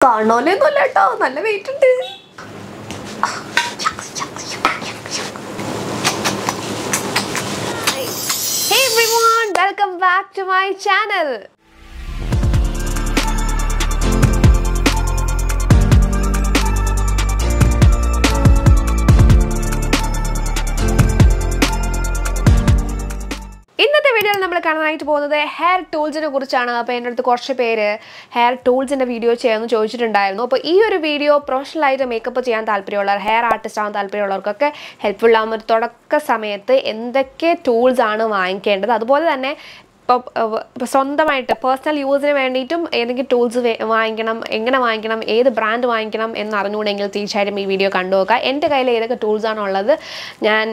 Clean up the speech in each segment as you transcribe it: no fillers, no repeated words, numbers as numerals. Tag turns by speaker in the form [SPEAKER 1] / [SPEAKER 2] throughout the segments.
[SPEAKER 1] കാണോലൊന്നുമല്ല കേട്ടോ, നല്ല വെയിറ്റ് ഉണ്ട്. Hey everyone, welcome back to my channel. ഇന്നത്തെ വീഡിയോയിൽ നമ്മൾ കാണാനായിട്ട് പോകുന്നത് ഹെയർ ടൂൾസിനെ കുറിച്ചാണ്. അപ്പോൾ എൻ്റെ അടുത്ത് കുറച്ച് പേര് ഹെയർ ടൂൾസിൻ്റെ വീഡിയോ ചെയ്യാമെന്ന് ചോദിച്ചിട്ടുണ്ടായിരുന്നു. അപ്പോൾ ഈ ഒരു വീഡിയോ പ്രൊഫഷണലായിട്ട് മേക്കപ്പ് ചെയ്യാൻ താല്പര്യമുള്ളവർ, ഹെയർ ആർട്ടിസ്റ്റ് ആവാൻ താല്പര്യമുള്ളവർക്കൊക്കെ ഹെൽപ്ഫുൾ ആകും. ഒരു തുടക്ക സമയത്ത് എന്തൊക്കെ ടൂൾസാണ് വാങ്ങിക്കേണ്ടത്, അതുപോലെ തന്നെ ഇപ്പോൾ സ്വന്തമായിട്ട് പേഴ്സണൽ യൂസിന് വേണ്ടിയിട്ടും ഏതെങ്കിലും ടൂൾസ് വാങ്ങിക്കണം, എങ്ങനെ വാങ്ങിക്കണം, ഏത് ബ്രാൻഡ് വാങ്ങിക്കണം എന്നറിഞ്ഞുകൂടെങ്കിൽ തീർച്ചയായിട്ടും ഈ വീഡിയോ കണ്ടു നോക്കുക. എൻ്റെ കയ്യിൽ ഏതൊക്കെ ടൂൾസാണ് ഉള്ളത്, ഞാൻ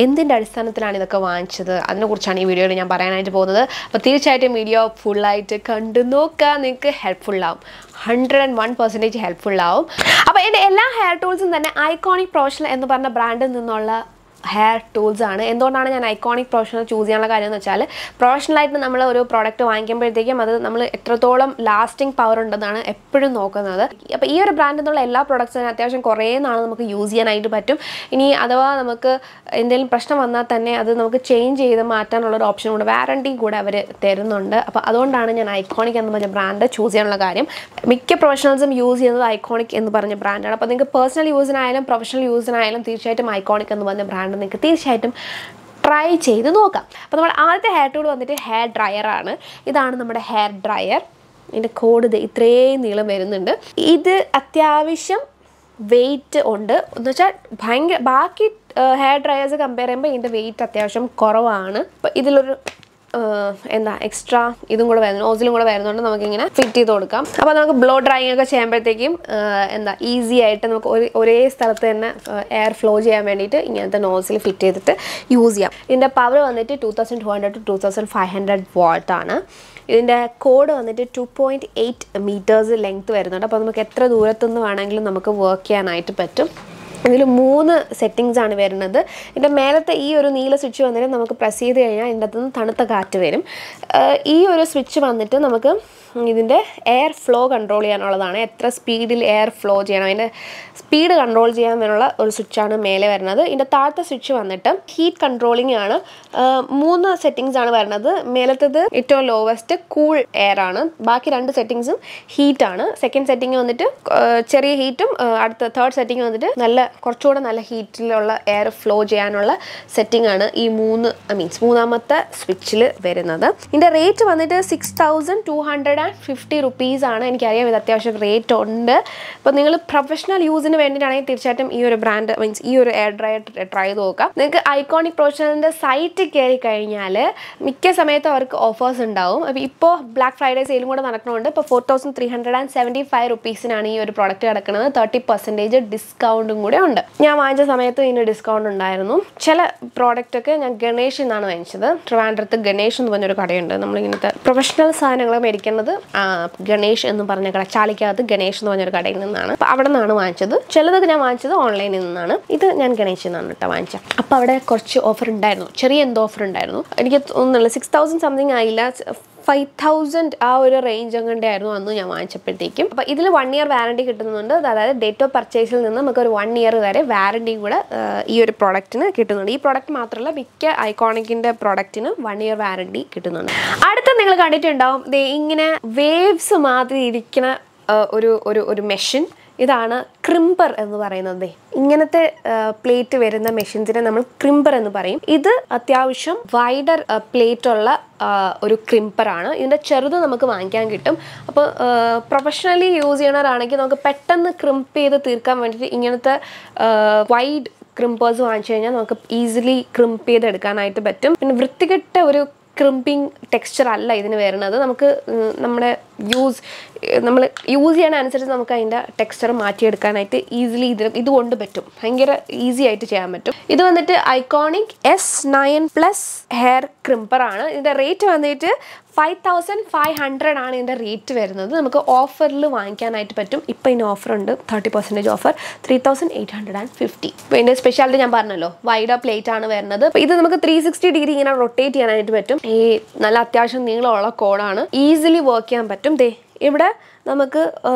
[SPEAKER 1] എന്തിൻ്റെ അടിസ്ഥാനത്തിലാണ് ഇതൊക്കെ വാങ്ങിച്ചത്, അതിനെക്കുറിച്ചാണ് ഈ വീഡിയോയിൽ ഞാൻ പറയാനായിട്ട് പോകുന്നത്. അപ്പോൾ തീർച്ചയായിട്ടും വീഡിയോ ഫുള്ളായിട്ട് കണ്ടു നോക്കുക, നിങ്ങൾക്ക് ഹെൽപ്ഫുള്ളാവും. 101% ഹെൽപ്ഫുള്ളാവും. അപ്പോൾ എൻ്റെ എല്ലാ ഹെയർ ടൂൾസും തന്നെ ഐക്കോണിക് പ്രൊഫഷണൽ എന്ന് പറഞ്ഞ ബ്രാൻഡിൽ നിന്നുള്ള ഹെയർ ടൂൾസ് ആണ്. എന്തുകൊണ്ടാണ് ഞാൻ ഐക്കോണിക് പ്രൊഫഷണൽ ചൂസ് ചെയ്യാനുള്ള കാര്യം എന്ന് വെച്ചാൽ, പ്രൊഫഷണലായിട്ട് നമ്മൾ ഒരു പ്രോഡക്റ്റ് വാങ്ങിക്കുമ്പോഴത്തേക്കും അത് നമ്മൾ എത്രത്തോളം ലാസ്റ്റിംഗ് പവർ ഉണ്ടെന്നാണ് എപ്പോഴും നോക്കുന്നത്. അപ്പോൾ ഈ ഒരു ബ്രാൻഡിൽ നിന്നുള്ള എല്ലാ പ്രോഡക്ട്സിനും അത്യാവശ്യം കുറേ നാൾ നമുക്ക് യൂസ് ചെയ്യാനായിട്ട് പറ്റും. ഇനി അഥവാ നമുക്ക് എന്തെങ്കിലും പ്രശ്നം വന്നാൽ തന്നെ അത് നമുക്ക് ചേഞ്ച് ചെയ്ത് മാറ്റാനുള്ളൊരു ഓപ്ഷൻ കൂടെ, വാറണ്ടി കൂടെ അവർ തരുന്നുണ്ട്. അപ്പോൾ അതുകൊണ്ടാണ് ഞാൻ ഐക്കോണിക് എന്ന് പറഞ്ഞ ബ്രാൻഡ് ചൂസ് ചെയ്യാനുള്ള കാര്യം. മിക്ക പ്രൊഫഷണൽസും യൂസ് ചെയ്യുന്നത് ഐക്കോണിക് എന്ന് പറഞ്ഞ ബ്രാൻഡാണ്. അപ്പോൾ നിങ്ങൾക്ക് പേഴ്സണൽ യൂസിനായാലും പ്രൊഫഷണൽ യൂസിനായാലും തീർച്ചയായിട്ടും ഐക്കോണിക് എന്ന് പറഞ്ഞ ബ്രാൻഡ് നിങ്ങൾക്ക് തീർച്ചയായിട്ടും ട്രൈ ചെയ്ത് നോക്കാം. അപ്പോൾ നമ്മൾ ആദ്യത്തെ ഹെയർ ടൂൾ വന്നിട്ട് ഹെയർ ഡ്രയറാണ്. ഇതാണ് നമ്മുടെ ഹെയർ ഡ്രയർ. ഇതിൻ്റെ കോഡ് ഇത്രയും നീളം വരുന്നുണ്ട്. ഇത് അത്യാവശ്യം വെയിറ്റ് ഉണ്ട് എന്ന് വെച്ചാൽ ഭയങ്കര, ബാക്കി ഹെയർ ഡ്രയേഴ്സ് കമ്പയർ ചെയ്യുമ്പോൾ ഇതിൻ്റെ വെയിറ്റ് അത്യാവശ്യം കുറവാണ്. അപ്പോൾ ഇതിലൊരു എക്സ്ട്രാ ഇതും കൂടെ വരുന്നു, നോസിലും കൂടെ വരുന്നതുകൊണ്ട് നമുക്കിങ്ങനെ ഫിറ്റ് ചെയ്ത് കൊടുക്കാം. അപ്പോൾ നമുക്ക് ബ്ലോ ഡ്രൈയിങ് ഒക്കെ ചെയ്യുമ്പോഴത്തേക്കും ഈസി ആയിട്ട് നമുക്ക് ഒരേ സ്ഥലത്ത് തന്നെ എയർ ഫ്ലോ ചെയ്യാൻ വേണ്ടിയിട്ട് ഇങ്ങനത്തെ നോസിൽ ഫിറ്റ് ചെയ്തിട്ട് യൂസ് ചെയ്യാം. ഇതിൻ്റെ പവർ വന്നിട്ട് 2200 to 2500 വാട്ട് ആണ്. ഇതിൻ്റെ കോഡ് വന്നിട്ട് 2.8 മീറ്റേഴ്സ് ലെങ്ത് വരുന്നുണ്ട്. അപ്പോൾ നമുക്ക് എത്ര ദൂരത്തുനിന്ന് വേണമെങ്കിലും നമുക്ക് വർക്ക് ചെയ്യാനായിട്ട് പറ്റും. ഇതിൽ 3 സെറ്റിങ്സ് ആണ് വരുന്നത്. ഇതിൻ്റെ മേലത്തെ ഈ ഒരു നീല സ്വിച്ച് വന്നിട്ട് നമുക്ക് പ്രസ് ചെയ്ത് കഴിഞ്ഞാൽ ഇതിൻ്റെ അകത്തുനിന്ന് തണുത്ത കാറ്റ് വരും. ഈ ഒരു സ്വിച്ച് വന്നിട്ട് നമുക്ക് ഇതിൻ്റെ എയർ ഫ്ലോ കൺട്രോൾ ചെയ്യാനുള്ളതാണ്. എത്ര സ്പീഡിൽ എയർ ഫ്ലോ ചെയ്യണം, അതിൻ്റെ സ്പീഡ് കൺട്രോൾ ചെയ്യാനുള്ള ഒരു സ്വിച്ചാണ് മേലെ വരുന്നത്. ഇതിൻ്റെ താഴത്തെ സ്വിച്ച് വന്നിട്ട് ഹീറ്റ് കൺട്രോളിംഗ് ആണ്. 3 സെറ്റിങ്സ് ആണ് വരുന്നത്. മേലത്തത് ഏറ്റവും ലോവസ്റ്റ് കൂൾ എയർ ആണ്. ബാക്കി 2 സെറ്റിങ്സും ഹീറ്റാണ്. സെക്കൻഡ് സെറ്റിംഗ് വന്നിട്ട് ചെറിയ ഹീറ്റും, അടുത്ത തേർഡ് സെറ്റിംഗ് വന്നിട്ട് കുറച്ചുകൂടെ നല്ല ഹീറ്റിലുള്ള എയർ ഫ്ലോ ചെയ്യാനുള്ള സെറ്റിംഗ് ആണ് ഈ മൂന്നാമത്തെ സ്വിച്ചിൽ വരുന്നത്. ഇതിൻ്റെ റേറ്റ് വന്നിട്ട് 6250 റുപ്പീസ് ആണ്. എനിക്കറിയാം ഇത് അത്യാവശ്യം റേറ്റ് ഉണ്ട്. അപ്പോൾ നിങ്ങൾ പ്രൊഫഷണൽ യൂസിന് വേണ്ടിയിട്ടാണെങ്കിൽ തീർച്ചയായിട്ടും ഈ ഒരു ബ്രാൻഡ് ഈ ഒരു എയർ ഡ്രയർ ട്രൈ ചെയ്ത് നോക്കാം. നിങ്ങൾക്ക് ഐക്കോണിക് പ്രൊഫഷണലിൻ്റെ സൈറ്റ് കയറി കഴിഞ്ഞാൽ മിക്ക സമയത്തും അവർക്ക് ഓഫേഴ്സ് ഉണ്ടാവും. അപ്പോൾ ഇപ്പോൾ ബ്ലാക്ക് ഫ്രൈഡേ സെയിലും കൂടെ നടക്കുന്നുണ്ട്. ഇപ്പോൾ 4375 റുപ്പീസിനാണ് ഈ ഒരു പ്രോഡക്റ്റ് കിടക്കുന്നത്. 30% ഡിസ്കൗണ്ടും കൂടെ ഉണ്ട്. ഞാൻ വാങ്ങിച്ച സമയത്ത് ഇതിന് ഡിസ്കൗണ്ട് ഉണ്ടായിരുന്നു. ചില പ്രോഡക്റ്റൊക്കെ ഞാൻ ഗണേഷ് എന്നാണ് വാങ്ങിച്ചത്. ട്രിവാൻഡ്രത്ത് ഗണേഷ് എന്ന് പറഞ്ഞൊരു കടയുണ്ട്. നമ്മളിങ്ങനത്തെ പ്രൊഫഷണൽ സാധനങ്ങൾ മേടിക്കുന്നത് ഗണേഷ് എന്ന് പറഞ്ഞ കട, ചാലിക്കകത്ത് ഗണേഷ് എന്ന് പറഞ്ഞൊരു കടയിൽ നിന്നാണ്. അപ്പോൾ അവിടെ നിന്നാണ് വാങ്ങിച്ചത്. ചിലതൊക്കെ ഞാൻ വാങ്ങിച്ചത് ഓൺലൈനിൽ നിന്നാണ്. ഇത് ഞാൻ ഗണേഷിൽ നിന്നാണ് കേട്ടോ വാങ്ങിച്ചത്. അപ്പോൾ അവിടെ കുറച്ച് ഓഫർ ഉണ്ടായിരുന്നു, ചെറിയ എന്തോ ഓഫർ ഉണ്ടായിരുന്നു. എനിക്ക് തോന്നുന്നില്ല 6000 സംതിങ് ആയില്ല, 5000 ആ ഒരു റേഞ്ച് അങ്ങോട്ടേ ആയിരുന്നു അന്ന് ഞാൻ വാങ്ങിച്ചപ്പോഴത്തേക്കും. അപ്പോൾ ഇതിൽ 1 ഇയർ വാറണ്ടി കിട്ടുന്നുണ്ട്. അതായത് ഡേറ്റ് ഓഫ് പർച്ചേസിൽ നിന്ന് നമുക്ക് ഒരു 1 ഇയർ വരെ വാറണ്ടി കൂടെ ഈ ഒരു പ്രോഡക്റ്റിന് കിട്ടുന്നുണ്ട്. ഈ പ്രോഡക്റ്റ് മാത്രമല്ല, മിക്ക ഐക്കോണിക്കിൻ്റെ പ്രോഡക്റ്റിന് 1 ഇയർ വാറണ്ടി കിട്ടുന്നുണ്ട്. അടുത്ത നിങ്ങൾ കണ്ടിട്ടുണ്ടാവും ഇങ്ങനെ വേവ്സ് മാതിരി ഇരിക്കുന്ന ഒരു മെഷീൻ. ഇതാണ് ക്രിംപർ എന്ന് പറയുന്നത്. ഇങ്ങനത്തെ പ്ലേറ്റ് വരുന്ന മെഷീൻസിനെ നമ്മൾ ക്രിംപർ എന്ന് പറയും. ഇത് അത്യാവശ്യം വൈഡർ പ്ലേറ്റ് ഉള്ള ഒരു ക്രിംപറാണ്. ഇതിൻ്റെ ചെറുത് നമുക്ക് വാങ്ങിക്കാൻ കിട്ടും. അപ്പോൾ പ്രൊഫഷണലി യൂസ് ചെയ്യണവരാണെങ്കിൽ നമുക്ക് പെട്ടെന്ന് ക്രിംപ് ചെയ്ത് തീർക്കാൻ വേണ്ടിയിട്ട് ഇങ്ങനത്തെ വൈഡ് ക്രിംപേഴ്സ് വാങ്ങിച്ചു കഴിഞ്ഞാൽ നമുക്ക് ഈസിലി ക്രിംപ് ചെയ്തെടുക്കാനായിട്ട് പറ്റും. പിന്നെ വൃത്തികെട്ട ഒരു ക്രിംപിങ് ടെക്സ്ചർ അല്ല ഇതിന് വരുന്നത്. നമുക്ക് നമ്മൾ യൂസ് ചെയ്യണ അനുസരിച്ച് നമുക്ക് അതിൻ്റെ ടെക്സ്ചർ മാറ്റിയെടുക്കാനായിട്ട് ഈസിലി ഇതുകൊണ്ട് പറ്റും. ഭയങ്കര ഈസി ആയിട്ട് ചെയ്യാൻ പറ്റും. ഇത് വന്നിട്ട് ഐക്കോണിക് S9+ ഹെയർ ക്രിംപർ ആണ്. ഇതിൻ്റെ റേറ്റ് വന്നിട്ട് 5500 ആണ് ഇതിൻ്റെ റേറ്റ് വരുന്നത്. നമുക്ക് ഓഫറിൽ വാങ്ങിക്കാനായിട്ട് പറ്റും. ഇപ്പോൾ ഇതിന് ഓഫർ ഉണ്ട്, 30% ഓഫർ, 3850. ഇപ്പോൾ ഇതിൻ്റെ സ്പെഷ്യാലിറ്റി ഞാൻ പറഞ്ഞല്ലോ, വൈഡ് പ്ലേറ്റ് ആണ് വരുന്നത്. അപ്പോൾ ഇത് നമുക്ക് 360 ഡിഗ്രി ഇങ്ങനെ റൊട്ടേറ്റ് ചെയ്യാനായിട്ട് പറ്റും. ഈ നല്ല അത്യാവശ്യം നീളമുള്ള കോഡാണ്, ഈസിലി വർക്ക് ചെയ്യാൻ പറ്റും. ഇവിടെ നമുക്ക്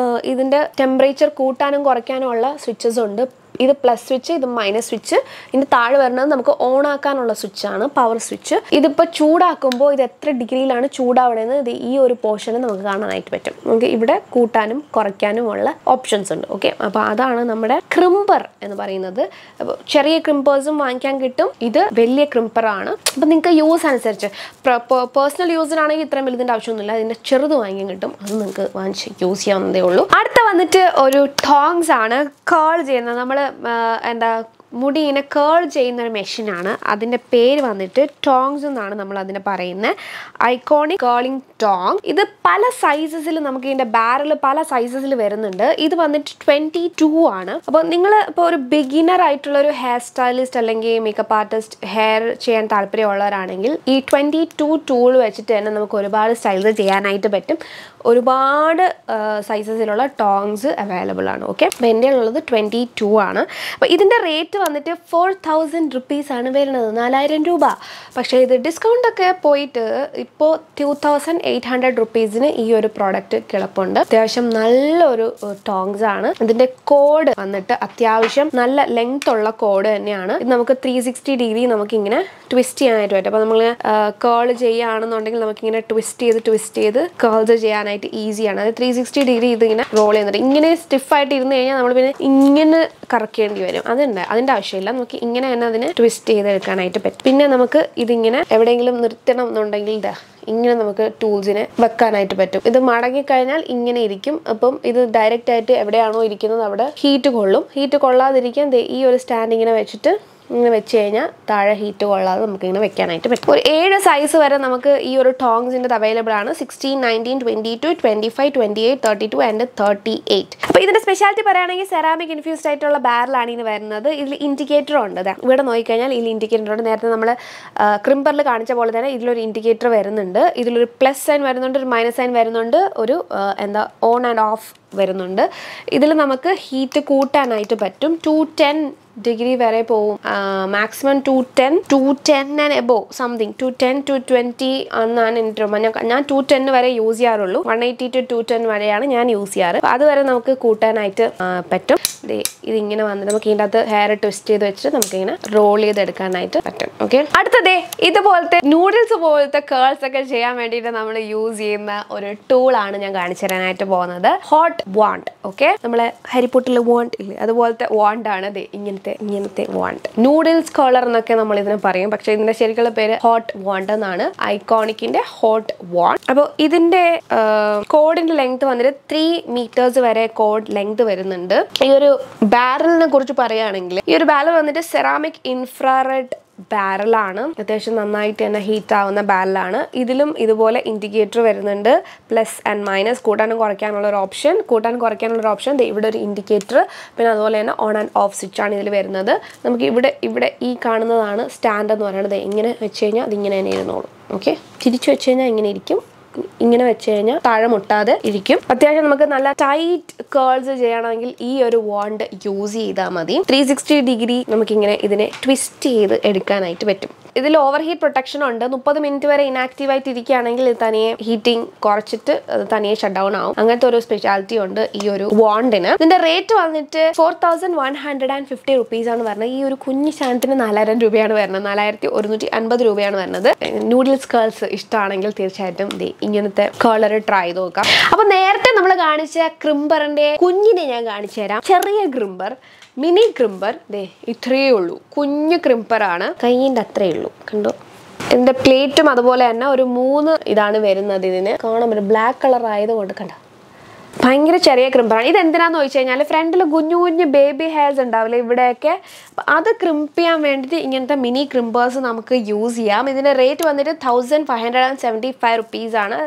[SPEAKER 1] ഇതിൻ്റെ ടെമ്പറേച്ചർ കൂട്ടാനും കുറയ്ക്കാനും ഉള്ള സ്വിച്ചസ് ഉണ്ട്. ഇത് പ്ലസ് സ്വിച്ച്, ഇത് മൈനസ് സ്വിച്ച്. ഇതിൻ്റെ താഴെ വരുന്നത് നമുക്ക് ഓൺ ആക്കാനുള്ള സ്വിച്ചാണ്, പവർ സ്വിച്ച്. ഇതിപ്പോൾ ചൂടാക്കുമ്പോൾ ഇത് എത്ര ഡിഗ്രിയിലാണ് ചൂടാവണമെന്ന് ഇത് ഈ ഒരു പോർഷനിൽ നമുക്ക് കാണാനായിട്ട് പറ്റും. നമുക്ക് ഇവിടെ കൂട്ടാനും കുറയ്ക്കാനും ഉള്ള ഓപ്ഷൻസ് ഉണ്ട്. ഓക്കെ, അപ്പോൾ അതാണ് നമ്മുടെ ക്രിംപർ എന്ന് പറയുന്നത്. അപ്പോൾ ചെറിയ ക്രിംപേഴ്സും വാങ്ങിക്കാൻ കിട്ടും, ഇത് വലിയ ക്രിംപറാണ്. അപ്പോൾ നിങ്ങൾക്ക് യൂസ് അനുസരിച്ച് പേഴ്സണൽ യൂസിനാണെങ്കിൽ ഇത്രയും വലുതിൻ്റെ ആവശ്യമൊന്നുമില്ല, അതിൻ്റെ ചെറുത് വാങ്ങിക്കാൻ കിട്ടും, അത് നിങ്ങൾക്ക് വാങ്ങിച്ച് യൂസ് ചെയ്യാവുന്നതേ ഉള്ളൂ. അടുത്ത വന്നിട്ട് ഒരു ടോങ്സ് ആണ്, കേൾ ചെയ്യുന്നത്. നമ്മൾ എന്താ മുടി ഇങ്ങനെ കേൾ ചെയ്യുന്ന ഒരു മെഷീനാണ്. അതിൻ്റെ പേര് വന്നിട്ട് ടോങ്സ് എന്നാണ് നമ്മൾ അതിനെ പറയുന്നത്. Iconic curling Tong. ഇത് പല സൈസസിൽ നമുക്ക് ഇതിൻ്റെ ബാരൽ പല സൈസസിൽ വരുന്നുണ്ട്. ഇത് വന്നിട്ട് 22 ആണ്. അപ്പോൾ നിങ്ങൾ ഇപ്പോൾ ഒരു ബിഗിനർ ആയിട്ടുള്ള ഒരു ഹെയർ സ്റ്റൈലിസ്റ്റ് അല്ലെങ്കിൽ മേക്കപ്പ് ആർട്ടിസ്റ്റ്, ഹെയർ ചെയ്യാൻ താല്പര്യമുള്ളവരാണെങ്കിൽ ഈ 22 ടൂൾ വെച്ചിട്ട് തന്നെ നമുക്ക് ഒരുപാട് സ്റ്റൈൽസ് ചെയ്യാനായിട്ട് പറ്റും. ഒരുപാട് സൈസസിലുള്ള ടോങ്സ് അവൈലബിൾ ആണ്. ഓക്കെ, അപ്പോൾ എൻ്റെ ഉള്ളത് 22 ആണ്. അപ്പോൾ ഇതിൻ്റെ റേറ്റ് വന്നിട്ട് 4000 rupees ആണ് വരുന്നത്, 4000 രൂപ. പക്ഷേ ഇത് ഡിസ്കൗണ്ട് ഒക്കെ പോയിട്ട് ഇപ്പോൾ 2800 rupeesന് ഈ ഒരു പ്രോഡക്റ്റ് കിടപ്പുണ്ട്. അത്യാവശ്യം നല്ലൊരു ടോങ്സ് ആണ്. ഇതിൻ്റെ കോഡ് വന്നിട്ട് അത്യാവശ്യം നല്ല ലെങ്ത് ഉള്ള കോഡ് തന്നെയാണ്. ഇത് നമുക്ക് 360 ഡിഗ്രി നമുക്കിങ്ങനെ ട്വിസ്റ്റ് ചെയ്യാനായിട്ട് പറ്റും. അപ്പോൾ നമ്മൾ കേൾ ചെയ്യുകയാണെന്നുണ്ടെങ്കിൽ നമുക്കിങ്ങനെ ട്വിസ്റ്റ് ചെയ്ത് കേൾസ് ചെയ്യാനായിട്ട് ഈസിയാണ്. അത് 360 ഡിഗ്രി ഇതിങ്ങനെ റോൾ ചെയ്യുന്നുണ്ട്. ഇങ്ങനെ സ്റ്റിഫായിട്ട് ഇരുന്ന് കഴിഞ്ഞാൽ നമ്മൾ പിന്നെ ഇങ്ങനെ കറക്കേണ്ടി വരും. അതിൻ്റെ ആവശ്യമില്ല, നമുക്ക് ഇങ്ങനെ തന്നെ അതിനെ ട്വിസ്റ്റ് ചെയ്തെടുക്കാനായിട്ട് പറ്റും. പിന്നെ നമുക്ക് ഇതിങ്ങനെ എവിടെയെങ്കിലും നിർത്തണം എന്നുണ്ടെങ്കിൽ ഇങ്ങനെ നമുക്ക് ടൂൾസിനെ വെക്കാനായിട്ട് പറ്റും. ഇത് മടങ്ങിക്കഴിഞ്ഞാൽ ഇങ്ങനെ ഇരിക്കും. അപ്പം ഇത് ഡയറക്റ്റ് ആയിട്ട് എവിടെയാണോ ഇരിക്കുന്നത് അവിടെ ഹീറ്റ് കൊള്ളും. ഹീറ്റ് കൊള്ളാതിരിക്കാൻ ഈ ഒരു സ്റ്റാൻഡ് ഇങ്ങനെ വെച്ചിട്ട് ഇങ്ങനെ വെച്ച് കഴിഞ്ഞാൽ താഴെ ഹീറ്റ് കൊള്ളാതെ നമുക്കിങ്ങനെ വെക്കാനായിട്ട് പറ്റും. ഒരു 7 സൈസ് വരെ നമുക്ക് ഈ ഒരു ടോങ്സിൻ്റെ അവൈലബിൾ ആണ്. 16, 19, 22, 25, 28, 32 ആൻഡ് 38. അപ്പോൾ ഇതിൻ്റെ സ്പെഷ്യാലിറ്റി പറയുകയാണെങ്കിൽ സെറാമിക് ഇൻഫ്യൂസ്ഡ് ആയിട്ടുള്ള ബാരലാണ് ഇതിന് വരുന്നത്. ഇതിൽ ഇൻഡിക്കേറ്റർ ഉണ്ട്. ഇവിടെ നോക്കിക്കഴിഞ്ഞാൽ ഇതിൽ ഇൻഡിക്കേറ്റർ ഉണ്ട്. നേരത്തെ നമ്മൾ ക്രിംപറിൽ കാണിച്ച പോലെ തന്നെ ഇതിലൊരു ഇൻഡിക്കേറ്റർ വരുന്നുണ്ട്. ഇതിലൊരു പ്ലസ് സൈൻ വരുന്നുണ്ട്, ഒരു മൈനസ് സൈൻ വരുന്നുണ്ട്, ഒരു ഓൺ ആൻഡ് ഓഫ് വരുന്നുണ്ട്. ഇതിൽ നമുക്ക് ഹീറ്റ് കൂട്ടാനായിട്ട് പറ്റും. 210 ഡിഗ്രി വരെ പോവും. Maximum 210 and above something 210 to 220 എന്നാണ് എൻ്റെ ഓർമ്മ. ഞാൻ 210 വരെ യൂസ് ചെയ്യാറുള്ളൂ. 180 to 210 വരെയാണ് ഞാൻ യൂസ് ചെയ്യാറ്. അതുവരെ നമുക്ക് കൂട്ടാനായിട്ട് പറ്റും. ഇതിങ്ങനെ വന്നിട്ട് നമുക്ക് ഇതിൻ്റെ അകത്ത് ഹെയർ ട്വിസ്റ്റ് ചെയ്ത് വെച്ചിട്ട് നമുക്കിങ്ങനെ റോൾ ചെയ്തെടുക്കാനായിട്ട് പറ്റും. ഓക്കെ, അടുത്തതേ ഇതുപോലത്തെ നൂഡിൽസ് പോലത്തെ കേൾസ് ഒക്കെ ചെയ്യാൻ വേണ്ടിയിട്ട് നമ്മൾ യൂസ് ചെയ്യുന്ന ഒരു ടൂളാണ് ഞാൻ കാണിച്ചു തരാനായിട്ട് പോകുന്നത്. Hot want. ഓക്കെ, നമ്മളെ ഹരിപ്പൊട്ടിൽ വാണ്ട് ഇല്ലേ, അതുപോലത്തെ വാണ്ടാണ് ഇങ്ങനത്തെ വാണ്ട്. നൂഡിൽസ് കളർ എന്നൊക്കെ നമ്മൾ ഇതിനെ പറയും, പക്ഷെ ഇതിന്റെ ശരിക്കുള്ള പേര് ഹോട്ട് വാണ്ട് എന്നാണ്. ഐക്കോണിക്കിന്റെ ഹോട്ട് വാണ്ട്. അപ്പോൾ ഇതിന്റെ കോഡിന്റെ ലെങ്ത് വന്നിട്ട് 3 meters വരെ കോഡ് ലെങ്ത് വരുന്നുണ്ട്. ഈ ഒരു ബാരലിനെ കുറിച്ച് പറയുകയാണെങ്കിൽ ഈ ഒരു ബാരൽ വന്നിട്ട് സെറാമിക് ഇൻഫ്രാറെഡ് ബാരലാണ്. അത്യാവശ്യം നന്നായിട്ട് തന്നെ ഹീറ്റ് ആവുന്ന ബാരലാണ്. ഇതിലും ഇതുപോലെ ഇൻഡിക്കേറ്റർ വരുന്നുണ്ട്, പ്ലസ് ആൻഡ് മൈനസ്, കൂട്ടാനും കുറയ്ക്കാനുള്ള ഒരു ഓപ്ഷൻ. ഇവിടെ ഒരു ഇൻഡിക്കേറ്റർ, പിന്നെ അതുപോലെ തന്നെ ഓൺ ആൻഡ് ഓഫ് സ്വിച്ച് ആണ് ഇതിൽ വരുന്നത്. നമുക്ക് ഇവിടെ ഈ കാണുന്നതാണ് സ്റ്റാൻഡ് എന്ന് പറയുന്നത്. ഇങ്ങനെ വെച്ച് കഴിഞ്ഞാൽ അതിങ്ങനെ തന്നെ ഇരുന്നോളും. ഓക്കെ, തിരിച്ചു വെച്ച് കഴിഞ്ഞാൽ ഇങ്ങനെ ഇരിക്കും. ഇങ്ങനെ വെച്ച് കഴിഞ്ഞാൽ താഴെ മുട്ടാതെ ഇരിക്കും. അത്യാവശ്യം നമുക്ക് നല്ല ടൈറ്റ് കേൾസ് ചെയ്യണമെങ്കിൽ ഈ ഒരു വാണ്ട് യൂസ് ചെയ്താൽ മതി. 360 ഡിഗ്രി നമുക്കിങ്ങനെ ഇതിനെ ട്വിസ്റ്റ് ചെയ്ത് എടുക്കാനായിട്ട് പറ്റും. ഇതിൽ ഓവർ ഹീറ്റ് പ്രൊട്ടക്ഷൻ ഉണ്ട്. 30 മിനിറ്റ് വരെ ഇനാക്റ്റീവ് ആയിട്ട് ഇരിക്കുകയാണെങ്കിൽ ഇത് തനിയെ ഹീറ്റിംഗ് കുറച്ചിട്ട് അത് തനിയെ ഷട്ട് ഡൗൺ ആവും. അങ്ങനത്തെ ഒരു സ്പെഷ്യാലിറ്റി ഉണ്ട് ഈ ഒരു വാണ്ടിന്. ഇതിന്റെ റേറ്റ് വന്നിട്ട് 4150 rupees ആണ് വരുന്നത്. ഈ ഒരു കുഞ്ഞു സാധനത്തിന് 4000 രൂപയാണ് വരുന്നത്. 4150 രൂപയാണ് വരുന്നത്. നൂഡിൽസ് കേൾസ് ഇഷ്ടമാണെങ്കിൽ തീർച്ചയായിട്ടും ഇങ്ങനത്തെ കളർ ട്രൈ ചെയ്ത് നോക്കാം. അപ്പൊ നേരത്തെ നമ്മൾ കാണിച്ച ക്രിംപറിന്റെ കുഞ്ഞിനെ ഞാൻ കാണിച്ചു തരാം. ചെറിയ ക്രിംപർ, മിനി ക്രിംപർ ഇത്രയേ ഉള്ളൂ. കുഞ്ഞു ക്രിംപറാണ്, കൈയിൻ്റെ അത്രയേ ഉള്ളൂ. കണ്ടോ, ഇതിന്റെ പ്ലേറ്റും അതുപോലെ തന്നെ ഒരു 3 ഇതാണ് വരുന്നത്. ഇതിന് കാണാൻ പറ്റും, ബ്ലാക്ക് കളർ ആയതുകൊണ്ട്. കണ്ടോ, ഭയങ്കര ചെറിയ ക്രിംപറാണ്. ഇതെന്തിനാന്ന് ചോദിച്ചു കഴിഞ്ഞാൽ ഫ്രണ്ടിൽ കുഞ്ഞു ബേബി ഹെയർസ് ഉണ്ടാവില്ലേ ഇവിടെയൊക്കെ, അത് ക്രിംപ് ചെയ്യാൻ വേണ്ടിയിട്ട് ഇങ്ങനത്തെ മിനി ക്രിംപേഴ്സ് നമുക്ക് യൂസ് ചെയ്യാം. ഇതിൻ്റെ റേറ്റ് വന്നിട്ട് 1575 rupees ആണ്.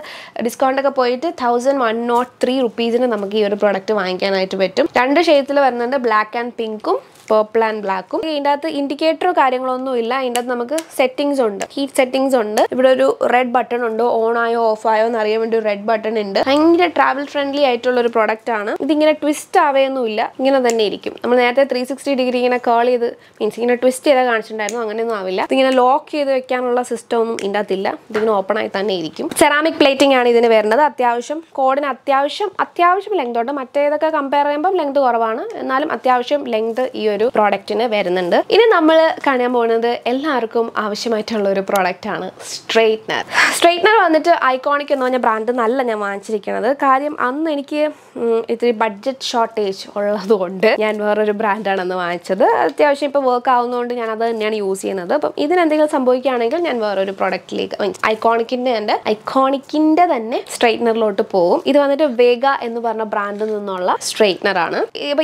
[SPEAKER 1] ഡിസ്കൗണ്ട് ഒക്കെ പോയിട്ട് 1103 rupeesന് നമുക്ക് ഈ ഒരു പ്രോഡക്റ്റ് വാങ്ങിക്കാനായിട്ട് പറ്റും. 2 ഷെയ്ഡ്സിൽ വരുന്നുണ്ട്, ബ്ലാക്ക് ആൻഡ് പിങ്കും പർപ്പിൾ ആൻഡ് ബ്ലാക്കും. ഇതിൻ്റെ അകത്ത് ഇൻഡിക്കേറ്ററോ കാര്യങ്ങളൊന്നും ഇല്ല. ഇതിൻ്റെ അകത്ത് നമുക്ക് സെറ്റിംഗ്സ് ഉണ്ട്, ഹീറ്റ് സെറ്റിംഗ്സ് ഉണ്ട്. ഇവിടെ ഒരു റെഡ് ബട്ടൺ ഉണ്ട്, ഓൺ ആയോ ഓഫ് ആയോ എന്ന് അറിയാൻ വേണ്ടി ഒരു റെഡ് ബട്ടൺ ഉണ്ട്. ഭയങ്കര ട്രാവൽ ഫ്രണ്ട്ലി ആയിട്ട് ആയിട്ടുള്ള ഒരു പ്രോഡക്റ്റ് ആണ്. ഇതിങ്ങനെ ട്വിസ്റ്റ് ആവേയൊന്നുമില്ല, ഇങ്ങനെ തന്നെ ഇരിക്കും. നമ്മൾ നേരത്തെ 360 ഡിഗ്രി ഇങ്ങനെ കേൾ ചെയ്ത് മീൻസ് ഇങ്ങനെ ട്വിസ്റ്റ് ചെയ്ത് കാണിച്ചിട്ടുണ്ടായിരുന്നു, അങ്ങനെയൊന്നും ആവില്ല. ഇതിങ്ങനെ ലോക്ക് ചെയ്ത് വെക്കാനുള്ള സിസ്റ്റം ഒന്നും ഇതിനകത്തില്ല, ഇതിങ്ങനെ ഓപ്പൺ ആയി തന്നെ ഇരിക്കും. സെറാമിക് പ്ലേറ്റിംഗ് ആണ് ഇതിന് വരുന്നത്. അത്യാവശ്യം കോഡിന് അത്യാവശ്യം ലെങ്ത് ഉണ്ട്. മറ്റേതൊക്കെ കമ്പയർ ചെയ്യുമ്പോൾ ലെങ്ത് കുറവാണ്, എന്നാലും അത്യാവശ്യം ലെങ്ത് ഈ ഒരു പ്രോഡക്റ്റിന് വരുന്നുണ്ട്. ഇനി നമ്മൾ കാണാൻ പോകുന്നത് എല്ലാവർക്കും ആവശ്യമായിട്ടുള്ള ഒരു പ്രോഡക്റ്റ് ആണ്, സ്ട്രെയിറ്റ്നർ വന്നിട്ട് ഐക്കോണിക് എന്ന് പറഞ്ഞ ബ്രാൻഡ് നല്ല ഞാൻ വാങ്ങിച്ചിരിക്കുന്നത്. കാര്യം അന്ന് എനിക്ക് ഇത്തിരി ബഡ്ജറ്റ് ഷോർട്ടേജ് ഉള്ളതുകൊണ്ട് ഞാൻ വേറൊരു ബ്രാൻഡാണ് അന്ന് വാങ്ങിച്ചത്. അത്യാവശ്യം ഇപ്പോൾ വർക്ക് ആവുന്നതുകൊണ്ട് ഞാൻ അത് തന്നെയാണ് യൂസ് ചെയ്യുന്നത്. അപ്പം ഇതിനെന്തെങ്കിലും സംഭവിക്കുകയാണെങ്കിൽ ഞാൻ വേറൊരു പ്രൊഡക്റ്റിലേക്ക് മീൻസ് ഐക്കോണിക്കിൻ്റെ തന്നെ സ്ട്രെയിറ്റ്നറിലോട്ട് പോകും. ഇത് വന്നിട്ട് വേഗ എന്ന് പറഞ്ഞ ബ്രാൻഡിൽ നിന്നുള്ള സ്ട്രെയിറ്റ്നർ ആണ്.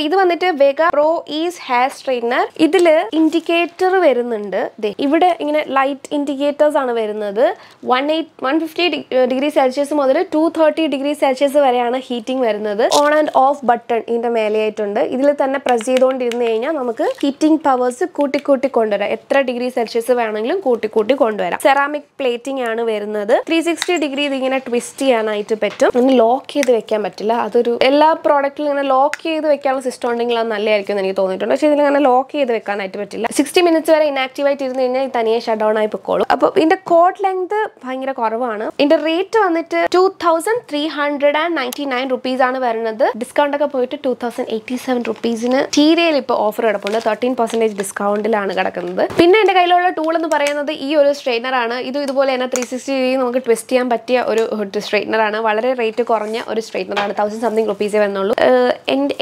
[SPEAKER 1] ഇത് വന്നിട്ട് വേഗ പ്രോ ഈസ് ഹെയർ സ്ട്രെയിറ്റ്നർ. ഇതില് ഇൻഡിക്കേറ്റർ വരുന്നുണ്ട്. ഇവിടെ ഇങ്ങനെ ലൈറ്റ് ഇൻഡിക്കേറ്റേഴ്സ് ആണ് വരുന്നത്. 150 ഡിഗ്രി സെൽഷ്യസ് മുതൽ 230 ഡിഗ്രി സെൽഷ്യസ് വരെയാണ് ഹീറ്റിംഗ് വരുന്നത്. ഓൺ ആൻഡ് ഓഫ് ബട്ടൺ ഇതിന്റെ മേലെയായിട്ടുണ്ട്. ഇതിൽ തന്നെ പ്രസ് ചെയ്തുകൊണ്ടിരുന്നു കഴിഞ്ഞാൽ നമുക്ക് ഹീറ്റിംഗ് പവേഴ്സ് കൂട്ടി കൊണ്ടുവരാം. എത്ര ഡിഗ്രി സെൽഷ്യസ് വേണമെങ്കിലും കൂട്ടി കൊണ്ടുവരാം. സെറാമിക് പ്ലേറ്റിംഗ് ആണ് വരുന്നത്. 360 ഡിഗ്രി ഇതിങ്ങനെ ട്വിസ്റ്റ് ചെയ്യാനായിട്ട് പറ്റും. ഇങ്ങനെ ലോക്ക് ചെയ്ത് വെക്കാൻ പറ്റില്ല. അതൊരു എല്ലാ പ്രോഡക്റ്റിലും ഇങ്ങനെ ലോക്ക് ചെയ്ത് വെക്കാനുള്ള സിസ്റ്റം ഉണ്ടെങ്കിൽ അത് നല്ലതായിരിക്കും എന്ന് എനിക്ക് തോന്നിയിട്ടുണ്ട്. പക്ഷേ ഇതിലിങ്ങനെ ലോക്ക് ചെയ്ത് വെക്കാനായിട്ട് പറ്റില്ല. 60 മിനിറ്റ്സ് വരെ ഇനാക്റ്റീവ് ആയിട്ട് ഇരുന്ന് കഴിഞ്ഞാൽ തനിയെ ഷട്ട് ഡൗൺ ആയി പൊക്കോളും. അപ്പോൾ ഇതിന്റെ കോഡ് ലെങ്ത് ഭയങ്കര കുറവാണ്. ഇതിന്റെ റേറ്റ് വന്നിട്ട് 2399 റുപ്പീസ് ആണ് വരുന്നത്. ഡിസ്കൗണ്ട് ഒക്കെ പോയിട്ട് 2087 റുപ്പീസിന് ടീരയിൽ ഇപ്പോൾ ഓഫർ കിടപ്പുണ്ട്. 13% ഡിസ്കൗണ്ടിലാണ് കിടക്കുന്നത്. പിന്നെ എന്റെ കയ്യിലുള്ള ടൂൾ എന്ന് പറയുന്നത് ഈ ഒരു സ്ട്രെയിറ്റ്നർ ആണ്. ഇതുപോലെ തന്നെ 360 ഡിഗ്രി നമുക്ക് ട്വിസ്റ്റ് ചെയ്യാൻ പറ്റിയ ഒരു സ്ട്രെയിറ്റ്നർ ആണ്. വളരെ റേറ്റ് കുറഞ്ഞ ഒരു സ്ട്രെയിറ്റ്നർ ആണ്. 1000 സംതിങ് റുപ്പീസേ വരുന്നുള്ളൂ.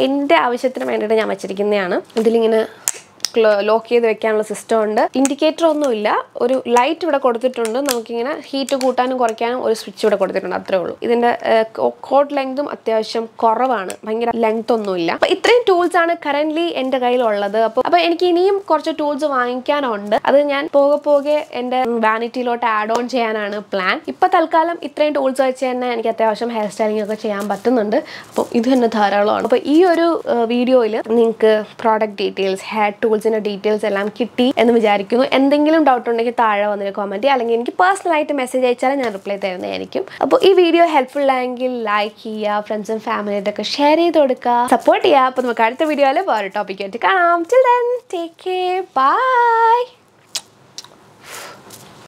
[SPEAKER 1] എൻ്റെ ആവശ്യത്തിന് വേണ്ടിയിട്ട് ഞാൻ വെച്ചിരിക്കുന്നതാണ്. ഇതിലിങ്ങനെ ലോക്ക് ചെയ്ത് വെക്കാനുള്ള സിസ്റ്റം ഉണ്ട്. ഇൻഡിക്കേറ്റർ ഒന്നുമില്ല. ഒരു ലൈറ്റ് ഇവിടെ കൊടുത്തിട്ടുണ്ട്. നമുക്കിങ്ങനെ ഹീറ്റ് കൂട്ടാനും കുറയ്ക്കാനും ഒരു സ്വിച്ച് ഇവിടെ കൊടുത്തിട്ടുണ്ട്. അത്രേ ഉള്ളൂ. ഇതിന്റെ കോഡ് ലെങ്തും അത്യാവശ്യം കുറവാണ്. ഭയങ്കര ലെങ്ത് ഒന്നുമില്ല. അപ്പൊ ഇത്രയും ടൂൾസ് ആണ് കറന്റ്ലി എന്റെ കയ്യിലുള്ളത്. അപ്പൊ എനിക്ക് ഇനിയും കുറച്ച് ടൂൾസ് വാങ്ങിക്കാനുണ്ട്. അത് ഞാൻ പോകെ എന്റെ വാനിറ്റിയിലോട്ട് ആഡ് ഓൺ ചെയ്യാനാണ് പ്ലാൻ. ഇപ്പൊ തൽക്കാലം ഇത്രയും ടൂൾസ് വെച്ച് തന്നെ എനിക്ക് അത്യാവശ്യം ഹെയർ സ്റ്റൈലിംഗ് ഒക്കെ ചെയ്യാൻ പറ്റുന്നുണ്ട്. അപ്പോൾ ഇത് തന്നെ ധാരാളമാണ്. അപ്പൊ ഈ ഒരു വീഡിയോയിൽ നിങ്ങൾക്ക് പ്രോഡക്റ്റ് ഡീറ്റെയിൽസ്, ഹെയർ ടൂൾസിന്റെ ഡീറ്റെയിൽസ് എല്ലാം കിട്ടി എന്ന് വിചാരിക്കുന്നു. എന്തെങ്കിലും ഡൗട്ട് ഉണ്ടെങ്കിൽ താഴെ വന്നിട്ട് കമന്റ് ചെയ്യുക, അല്ലെങ്കിൽ എനിക്ക് പേഴ്സണലായിട്ട് മെസ്സേജ് അയച്ചാൽ ഞാൻ റിപ്ലൈ തരുന്നതായിരിക്കും. അപ്പോൾ ഈ വീഡിയോ ഹെൽപ്ഫുൾ ആയെങ്കിൽ ലൈക്ക് ചെയ്യുക, ഫ്രണ്ട്സും ഫാമിലിയായിട്ടൊക്കെ ഷെയർ ചെയ്ത് കൊടുക്കുക, സപ്പോർട്ട് ചെയ്യുക. അപ്പോൾ നമുക്ക് അടുത്ത വീഡിയോയിൽ വേറെ ടോപ്പിക്കായിട്ട് കാണാം. Till then take care, by.